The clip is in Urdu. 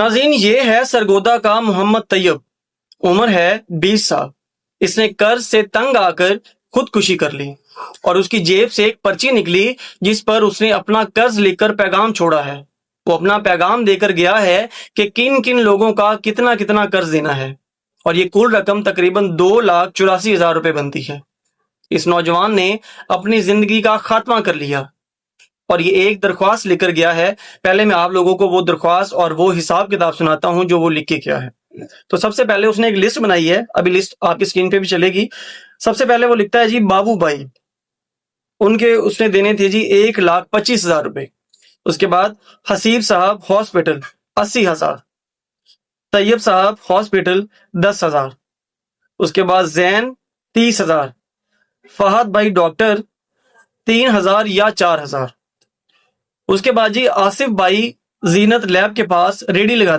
ناظرین، یہ ہے سرگودا کا محمد طیب، عمر ہے 20 سال۔ اس نے قرض سے تنگ آ کر خودکشی کر لی اور اس کی جیب سے ایک پرچی نکلی جس پر اس نے اپنا قرض لکھ کر پیغام چھوڑا ہے۔ وہ اپنا پیغام دے کر گیا ہے کہ کن کن لوگوں کا کتنا کتنا قرض دینا ہے، اور یہ کل رقم تقریباً 2,84,000 روپے بنتی ہے۔ اس نوجوان نے اپنی زندگی کا خاتمہ کر لیا اور یہ ایک درخواست لکھ کر گیا ہے۔ پہلے میں آپ لوگوں کو وہ درخواست اور وہ حساب کتاب سناتا ہوں جو وہ لکھ کے کیا ہے۔ تو سب سے پہلے اس نے ایک لسٹ بنائی ہے، ابھی لسٹ آپ کی اسکرین پہ بھی چلے گی۔ سب سے پہلے وہ لکھتا ہے جی بابو بھائی، ان کے اس نے دینے تھے جی 1,25,000 روپے۔ اس کے بعد حسیب صاحب ہاسپٹل 80,000، طیب صاحب ہاسپٹل 10,000، اس کے بعد زین 30,000، فہد بھائی ڈاکٹر 3,000 یا 4,000، اس کے بعد جی آصف بھائی زینت لیب کے پاس ریڈی لگاتے